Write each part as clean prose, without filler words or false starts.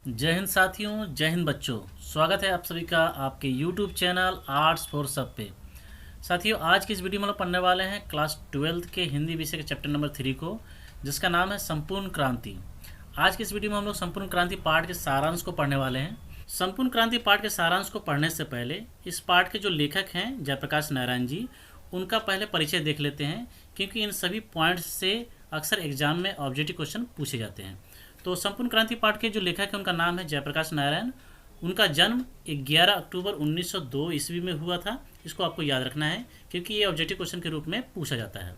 जय हिंद साथियों, जय हिंद बच्चों। स्वागत है आप सभी का आपके YouTube चैनल आर्ट्स फॉर सब पे। साथियों, आज की इस वीडियो में हम लोग पढ़ने वाले हैं क्लास 12th के हिंदी विषय के चैप्टर नंबर 3 को, जिसका नाम है संपूर्ण क्रांति। आज की इस वीडियो में हम लोग संपूर्ण क्रांति पाठ के सारांश को पढ़ने वाले हैं। संपूर्ण क्रांति पाठ के सारांश को पढ़ने से पहले इस पाठ के जो लेखक हैं जयप्रकाश नारायण जी, उनका पहले परिचय देख लेते हैं, क्योंकि इन सभी पॉइंट्स से अक्सर एग्जाम में ऑब्जेक्टिव क्वेश्चन पूछे जाते हैं। तो संपूर्ण क्रांति पाठ के जो लेखक हैं उनका नाम है जयप्रकाश नारायण। उनका जन्म 11 अक्टूबर 1902 ईस्वी में हुआ था। इसको आपको याद रखना है, क्योंकि ये ऑब्जेक्टिव क्वेश्चन के रूप में पूछा जाता है।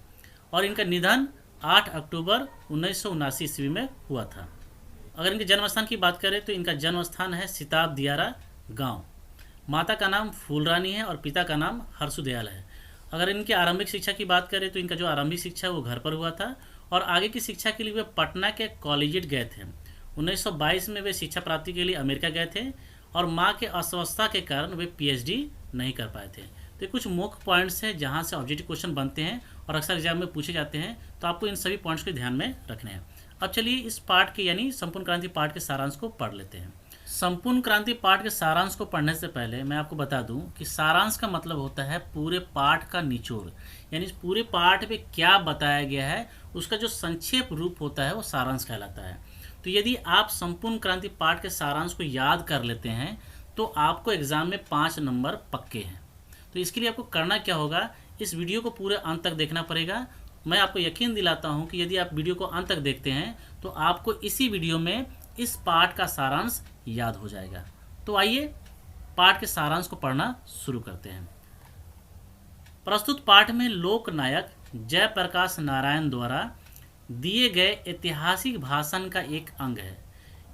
और इनका निधन 8 अक्टूबर 1979 ईस्वी में हुआ था। अगर इनके जन्म स्थान की बात करें तो इनका जन्म स्थान है सिताब दियारा गाँव। माता का नाम फूलरानी है और पिता का नाम हर्षुदयाल है। अगर इनकी आरंभिक शिक्षा की बात करें तो इनका जो आरंभिक शिक्षा है वो घर पर हुआ था, और आगे की शिक्षा के लिए वे पटना के कॉलेजिएट गए थे। 1922 में वे शिक्षा प्राप्ति के लिए अमेरिका गए थे, और माँ के अस्वस्थता के कारण वे पीएचडी नहीं कर पाए थे। तो ये कुछ मुख्य पॉइंट्स हैं जहाँ से ऑब्जेक्टिव क्वेश्चन बनते हैं और अक्सर एग्जाम में पूछे जाते हैं, तो आपको इन सभी पॉइंट्स को ध्यान में रखने हैं। अब चलिए इस पाठ के यानी संपूर्ण क्रांति पाठ के सारांश को पढ़ लेते हैं। संपूर्ण क्रांति पाठ के सारांश को पढ़ने से पहले मैं आपको बता दूं कि सारांश का मतलब होता है पूरे पाठ का निचोड़, यानी पूरे पाठ में क्या बताया गया है उसका जो संक्षेप रूप होता है वो सारांश कहलाता है। तो यदि आप संपूर्ण क्रांति पाठ के सारांश को याद कर लेते हैं तो आपको एग्जाम में 5 नंबर पक्के हैं। तो इसके लिए आपको करना क्या होगा, इस वीडियो को पूरे अंत तक देखना पड़ेगा। मैं आपको यकीन दिलाता हूँ कि यदि आप वीडियो को अंत तक देखते हैं तो आपको इसी वीडियो में इस पाठ का सारांश याद हो जाएगा। तो आइए पाठ के सारांश को पढ़ना शुरू करते हैं। प्रस्तुत पाठ में लोक नायक जयप्रकाश नारायण द्वारा दिए गए ऐतिहासिक भाषण का एक अंग है।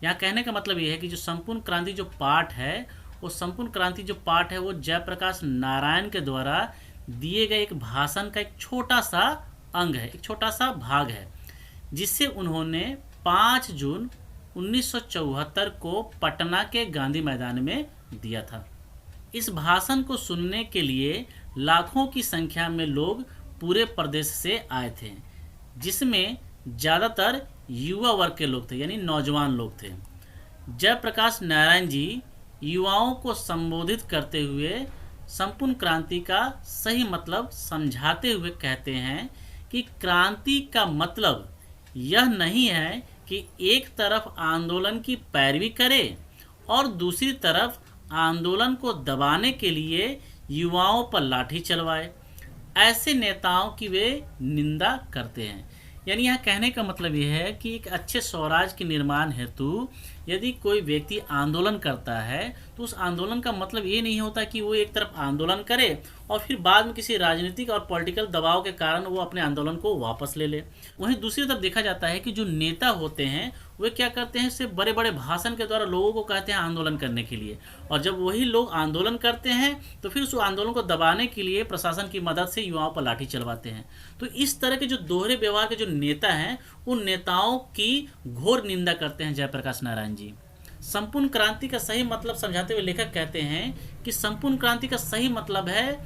यहाँ कहने का मतलब ये है कि जो संपूर्ण क्रांति जो पाठ है, वो संपूर्ण क्रांति जो पाठ है वो जयप्रकाश नारायण के द्वारा दिए गए एक भाषण का एक छोटा सा अंग है, एक छोटा सा भाग है, जिससे उन्होंने 5 जून 1974 को पटना के गांधी मैदान में दिया था। इस भाषण को सुनने के लिए लाखों की संख्या में लोग पूरे प्रदेश से आए थे, जिसमें ज़्यादातर युवा वर्ग के लोग थे, यानी नौजवान लोग थे। जयप्रकाश नारायण जी युवाओं को संबोधित करते हुए संपूर्ण क्रांति का सही मतलब समझाते हुए कहते हैं कि क्रांति का मतलब यह नहीं है कि एक तरफ आंदोलन की पैरवी करे और दूसरी तरफ आंदोलन को दबाने के लिए युवाओं पर लाठी चलवाए। ऐसे नेताओं की वे निंदा करते हैं। यानी यहाँ कहने का मतलब यह है कि एक अच्छे स्वराज के निर्माण हेतु यदि कोई व्यक्ति आंदोलन करता है तो उस आंदोलन का मतलब ये नहीं होता कि वो एक तरफ आंदोलन करे और फिर बाद में किसी राजनीतिक और पॉलिटिकल दबाव के कारण वो अपने आंदोलन को वापस ले ले। वहीं दूसरी तरफ देखा जाता है कि जो नेता होते हैं वे क्या करते हैं, सिर्फ बड़े बड़े भाषण के द्वारा लोगों को कहते हैं आंदोलन करने के लिए, और जब वही लोग आंदोलन करते हैं तो फिर उस आंदोलन को दबाने के लिए प्रशासन की मदद से युवाओं पर लाठी चलवाते हैं। तो इस तरह के जो दोहरे व्यवहार के जो नेता हैं उन नेताओं की घोर निंदा करते हैं जयप्रकाश नारायण जी। संपूर्ण क्रांति का सही मतलब समझाते हुए लेखक कहते हैं कि संपूर्ण क्रांति का सही मतलब है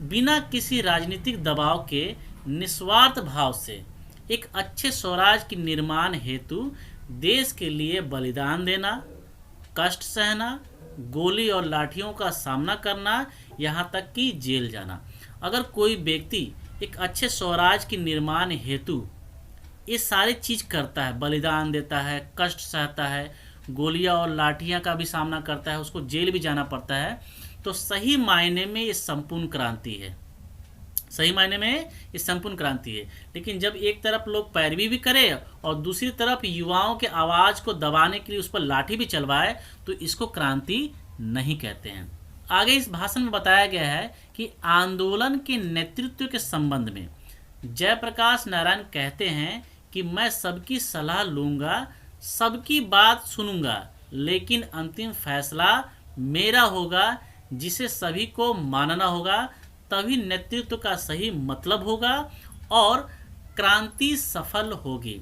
बिना किसी राजनीतिक दबाव के निस्वार्थ भाव से एक अच्छे स्वराज के निर्माण हेतु देश के लिए बलिदान देना, कष्ट सहना, गोली और लाठियों का सामना करना, यहाँ तक कि जेल जाना। अगर कोई व्यक्ति एक अच्छे स्वराज के निर्माण हेतु ये सारी चीज़ करता है, बलिदान देता है, कष्ट सहता है, गोलियां और लाठियां का भी सामना करता है, उसको जेल भी जाना पड़ता है, तो सही मायने में ये संपूर्ण क्रांति है। सही मायने में ये संपूर्ण क्रांति है। लेकिन जब एक तरफ लोग पैरवी भी करे और दूसरी तरफ युवाओं के आवाज़ को दबाने के लिए उस पर लाठी भी चलवाए तो इसको क्रांति नहीं कहते हैं। आगे इस भाषण में बताया गया है कि आंदोलन के नेतृत्व के संबंध में जयप्रकाश नारायण कहते हैं कि मैं सबकी सलाह लूँगा, सबकी बात सुनूंगा, लेकिन अंतिम फैसला मेरा होगा, जिसे सभी को मानना होगा, तभी नेतृत्व का सही मतलब होगा और क्रांति सफल होगी।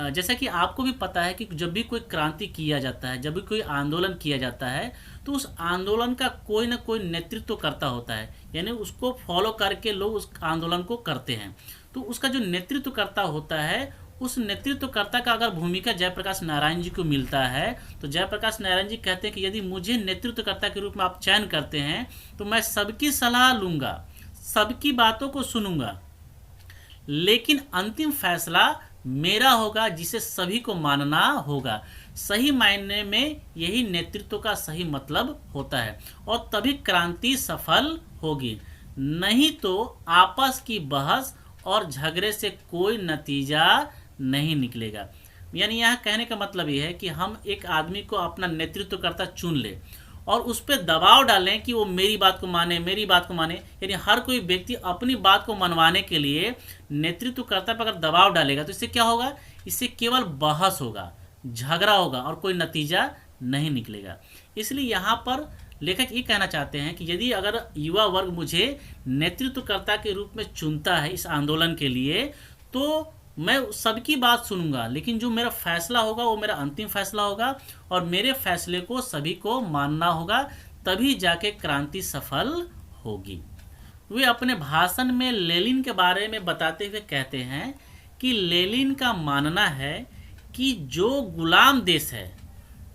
जैसा कि आपको भी पता है कि जब भी कोई क्रांति किया जाता है, जब भी कोई आंदोलन किया जाता है तो उस आंदोलन का कोई ना कोई नेतृत्व करता होता है, यानी उसको फॉलो करके लोग उस आंदोलन को करते हैं। तो उसका जो नेतृत्व करता होता है उस नेतृत्वकर्ता का अगर भूमिका जयप्रकाश नारायण जी को मिलता है तो जयप्रकाश नारायण जी कहते हैं कि यदि मुझे नेतृत्वकर्ता के रूप में आप चयन करते हैं तो मैं सबकी सलाह लूँगा, सबकी बातों को सुनूंगा, लेकिन अंतिम फैसला मेरा होगा जिसे सभी को मानना होगा। सही मायने में यही नेतृत्व का सही मतलब होता है और तभी क्रांति सफल होगी, नहीं तो आपस की बहस और झगड़े से कोई नतीजा नहीं निकलेगा। यानी यहाँ कहने का मतलब ये है कि हम एक आदमी को अपना नेतृत्वकर्ता चुन ले और उस पर दबाव डालें कि वो मेरी बात को माने, मेरी बात को माने। यानी हर कोई व्यक्ति अपनी बात को मनवाने के लिए नेतृत्वकर्ता पर अगर दबाव डालेगा तो इससे क्या होगा, इससे केवल बहस होगा, झगड़ा होगा और कोई नतीजा नहीं निकलेगा। इसलिए यहाँ पर लेखक ये कहना चाहते हैं कि यदि अगर युवा वर्ग मुझे नेतृत्वकर्ता के रूप में चुनता है इस आंदोलन के लिए तो मैं सबकी बात सुनूंगा, लेकिन जो मेरा फैसला होगा वो मेरा अंतिम फैसला होगा और मेरे फैसले को सभी को मानना होगा, तभी जाके क्रांति सफल होगी। वे अपने भाषण में लेनिन के बारे में बताते हुए कहते हैं कि लेनिन का मानना है कि जो गुलाम देश है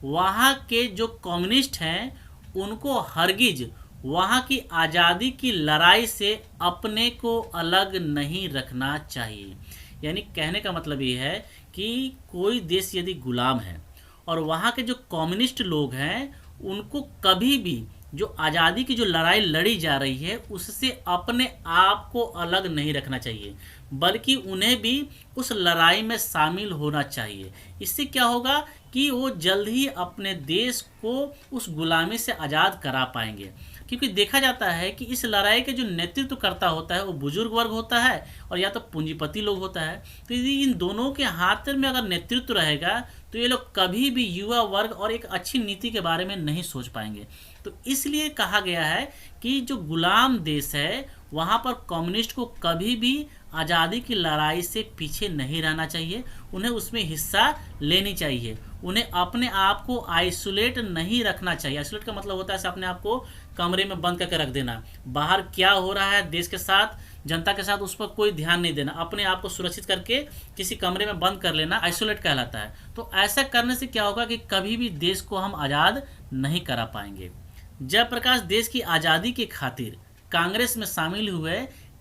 वहाँ के जो कम्युनिस्ट हैं उनको हरगिज वहाँ की आज़ादी की लड़ाई से अपने को अलग नहीं रखना चाहिए। यानी कहने का मतलब ये है कि कोई देश यदि गुलाम है और वहाँ के जो कम्युनिस्ट लोग हैं उनको कभी भी जो आज़ादी की जो लड़ाई लड़ी जा रही है उससे अपने आप को अलग नहीं रखना चाहिए, बल्कि उन्हें भी उस लड़ाई में शामिल होना चाहिए। इससे क्या होगा कि वो जल्द ही अपने देश को उस गुलामी से आज़ाद करा पाएंगे, क्योंकि देखा जाता है कि इस लड़ाई के जो नेतृत्व करता होता है वो बुजुर्ग वर्ग होता है और या तो पूंजीपति लोग होता है। तो यदि इन दोनों के हाथ में अगर नेतृत्व रहेगा तो ये लोग कभी भी युवा वर्ग और एक अच्छी नीति के बारे में नहीं सोच पाएंगे। तो इसलिए कहा गया है कि जो गुलाम देश है वहाँ पर कम्युनिस्ट को कभी भी आज़ादी की लड़ाई से पीछे नहीं रहना चाहिए, उन्हें उसमें हिस्सा लेनी चाहिए, उन्हें अपने आप को आइसोलेट नहीं रखना चाहिए। आइसोलेट का मतलब होता है अपने आप को कमरे में बंद करके रख देना, बाहर क्या हो रहा है देश के साथ, जनता के साथ, उस पर कोई ध्यान नहीं देना, अपने आप को सुरक्षित करके किसी कमरे में बंद कर लेना आइसोलेट कहलाता है। तो ऐसा करने से क्या होगा कि कभी भी देश को हम आज़ाद नहीं करा पाएंगे। जयप्रकाश देश की आज़ादी की खातिर कांग्रेस में शामिल हुए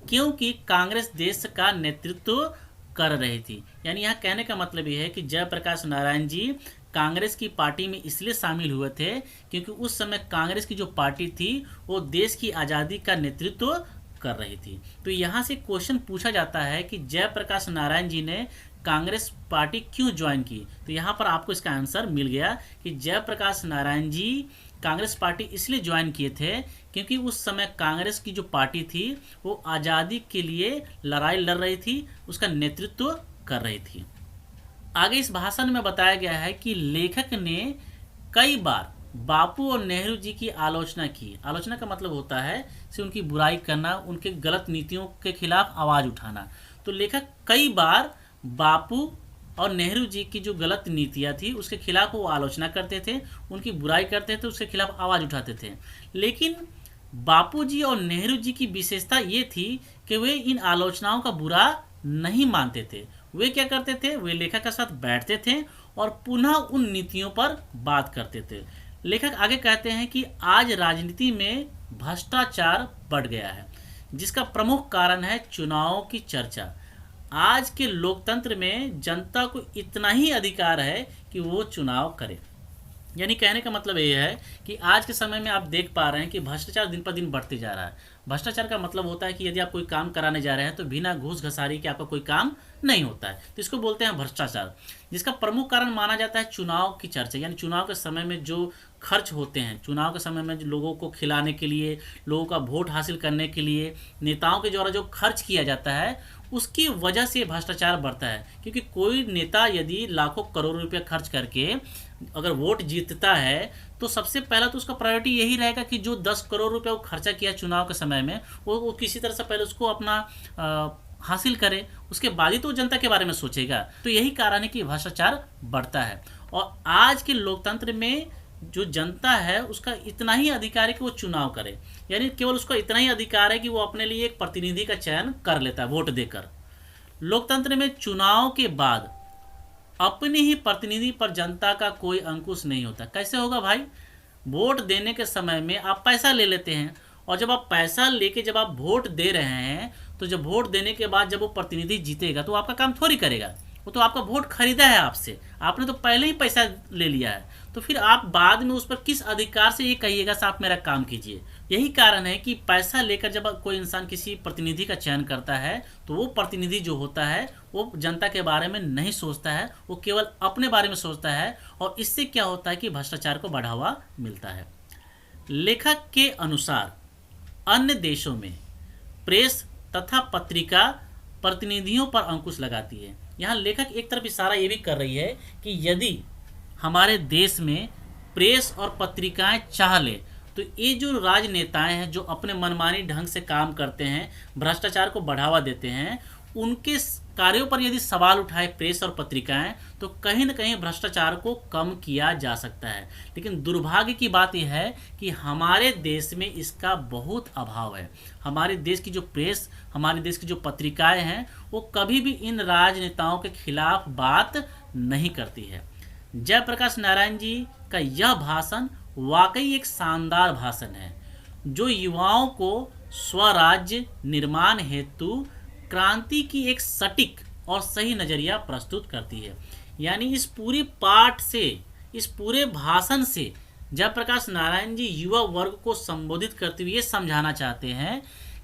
क्योंकि कांग्रेस देश का नेतृत्व कर रही थी। यानी यहाँ कहने का मतलब ये है कि जयप्रकाश नारायण जी कांग्रेस की पार्टी में इसलिए शामिल हुए थे क्योंकि उस समय कांग्रेस की जो पार्टी थी वो देश की आज़ादी का नेतृत्व कर रही थी। तो यहाँ से क्वेश्चन पूछा जाता है कि जयप्रकाश नारायण जी ने कांग्रेस पार्टी क्यों ज्वाइन की। तो यहाँ पर आपको इसका आंसर मिल गया कि जयप्रकाश नारायण जी कांग्रेस पार्टी इसलिए ज्वाइन किए थे क्योंकि उस समय कांग्रेस की जो पार्टी थी वो आज़ादी के लिए लड़ाई लड़ रही थी, उसका नेतृत्व कर रही थी। आगे इस भाषण में बताया गया है कि लेखक ने कई बार बापू और नेहरू जी की आलोचना की। आलोचना का मतलब होता है कि उनकी बुराई करना, उनके गलत नीतियों के खिलाफ आवाज़ उठाना। तो लेखक कई बार बापू और नेहरू जी की जो गलत नीतियाँ थी उसके खिलाफ वो आलोचना करते थे, उनकी बुराई करते थे, उसके खिलाफ आवाज़ उठाते थे। लेकिन बापू जी और नेहरू जी की विशेषता ये थी कि वे इन आलोचनाओं का बुरा नहीं मानते थे। वे क्या करते थे, वे लेखक के साथ बैठते थे और पुनः उन नीतियों पर बात करते थे। लेखक आगे कहते हैं कि आज राजनीति में भ्रष्टाचार बढ़ गया है जिसका प्रमुख कारण है चुनावों की चर्चा। आज के लोकतंत्र में जनता को इतना ही अधिकार है कि वो चुनाव करे। यानी कहने का मतलब ये है कि आज के समय में आप देख पा रहे हैं कि भ्रष्टाचार दिन पर दिन बढ़ते जा रहा है। भ्रष्टाचार का मतलब होता है कि यदि आप कोई काम कराने जा रहे हैं तो बिना घूस घसारी के आपका कोई काम नहीं होता है, तो इसको बोलते हैं भ्रष्टाचार, जिसका प्रमुख कारण माना जाता है चुनाव की चर्चा। यानी चुनाव के समय में जो खर्च होते हैं, चुनाव के समय में जो लोगों को खिलाने के लिए, लोगों का वोट हासिल करने के लिए नेताओं के द्वारा जो खर्च किया जाता है उसकी वजह से भ्रष्टाचार बढ़ता है। क्योंकि कोई नेता यदि लाखों करोड़ों रुपये खर्च करके अगर वोट जीतता है तो सबसे पहला तो उसका प्रायोरिटी यही रहेगा कि जो 10 करोड़ रुपये वो खर्चा किया चुनाव के समय में वो किसी तरह से पहले उसको अपना हासिल करे, उसके बाद ही तो जनता के बारे में सोचेगा। तो यही कारण है कि भ्रष्टाचार बढ़ता है। और आज के लोकतंत्र में जो जनता है उसका इतना ही अधिकार है कि वो चुनाव करे, यानी केवल उसका इतना ही अधिकार है कि वो अपने लिए एक प्रतिनिधि का चयन कर लेता है वोट देकर। लोकतंत्र में चुनाव के बाद अपने ही प्रतिनिधि पर जनता का कोई अंकुश नहीं होता। कैसे होगा भाई? वोट देने के समय में आप पैसा ले लेते हैं, और जब आप पैसा लेके जब आप वोट दे रहे हैं, तो जब वोट देने के बाद जब वो प्रतिनिधि जीतेगा तो आपका काम थोड़ी करेगा, वो तो आपका वोट खरीदा है आपसे, आपने तो पहले ही पैसा ले लिया है, तो फिर आप बाद में उस पर किस अधिकार से ये कहिएगा साहब मेरा काम कीजिए। यही कारण है कि पैसा लेकर जब कोई इंसान किसी प्रतिनिधि का चयन करता है तो वो प्रतिनिधि जो होता है वो जनता के बारे में नहीं सोचता है, वो केवल अपने बारे में सोचता है, और इससे क्या होता है कि भ्रष्टाचार को बढ़ावा मिलता है। लेखक के अनुसार अन्य देशों में प्रेस तथा पत्रिका प्रतिनिधियों पर अंकुश लगाती है। यहाँ लेखक एक तरफ इशारा ये भी कर रही है कि यदि हमारे देश में प्रेस और पत्रिकाएं चाह ले तो ये जो राजनेताएं हैं जो अपने मनमानी ढंग से काम करते हैं, भ्रष्टाचार को बढ़ावा देते हैं, उनके कार्यों पर यदि सवाल उठाए प्रेस और पत्रिकाएं तो कहीं न कहीं भ्रष्टाचार को कम किया जा सकता है। लेकिन दुर्भाग्य की बात यह है कि हमारे देश में इसका बहुत अभाव है। हमारे देश की जो प्रेस, हमारे देश की जो पत्रिकाएं हैं, वो कभी भी इन राजनेताओं के खिलाफ बात नहीं करती है। जयप्रकाश नारायण जी का यह भाषण वाकई एक शानदार भाषण है, जो युवाओं को स्वराज्य निर्माण हेतु क्रांति की एक सटीक और सही नज़रिया प्रस्तुत करती है। यानी इस पूरी पाठ से, इस पूरे भाषण से जयप्रकाश नारायण जी युवा वर्ग को संबोधित करते हुए ये समझाना चाहते हैं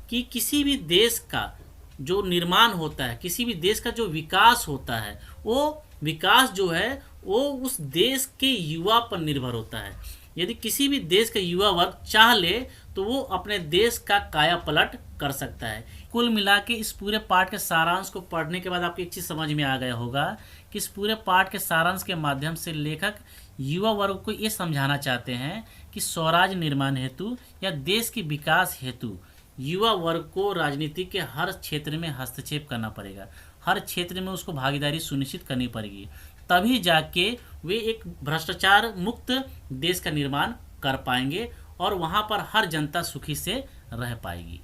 कि किसी भी देश का जो निर्माण होता है, किसी भी देश का जो विकास होता है, वो विकास जो है वो उस देश के युवा पर निर्भर होता है। यदि किसी भी देश का युवा वर्ग चाह ले तो वो अपने देश का काया पलट कर सकता है। कुल मिला के इस पूरे पाठ के सारांश को पढ़ने के बाद आपको एक चीज़ समझ में आ गया होगा कि इस पूरे पाठ के सारांश के माध्यम से लेखक युवा वर्ग को ये समझाना चाहते हैं कि स्वराज निर्माण हेतु या देश के विकास हेतु युवा वर्ग को राजनीति के हर क्षेत्र में हस्तक्षेप करना पड़ेगा, हर क्षेत्र में उसको भागीदारी सुनिश्चित करनी पड़ेगी, तभी जाके वे एक भ्रष्टाचार मुक्त देश का निर्माण कर पाएंगे और वहाँ पर हर जनता सुखी से रह पाएगी।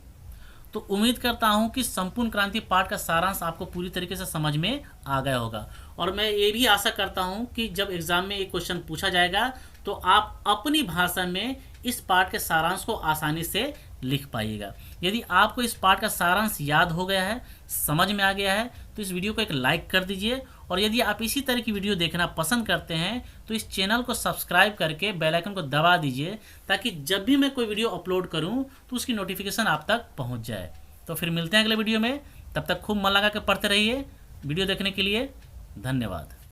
तो उम्मीद करता हूँ कि संपूर्ण क्रांति पाठ का सारांश आपको पूरी तरीके से समझ में आ गया होगा, और मैं ये भी आशा करता हूँ कि जब एग्ज़ाम में एक क्वेश्चन पूछा जाएगा तो आप अपनी भाषा में इस पाठ के सारांश को आसानी से लिख पाइएगा। यदि आपको इस पाठ का सारांश याद हो गया है, समझ में आ गया है, तो इस वीडियो को एक लाइक कर दीजिए, और यदि आप इसी तरह की वीडियो देखना पसंद करते हैं तो इस चैनल को सब्सक्राइब करके बेल आइकन को दबा दीजिए, ताकि जब भी मैं कोई वीडियो अपलोड करूं तो उसकी नोटिफिकेशन आप तक पहुंच जाए। तो फिर मिलते हैं अगले वीडियो में, तब तक खूब मन लगा के पढ़ते रहिए। वीडियो देखने के लिए धन्यवाद।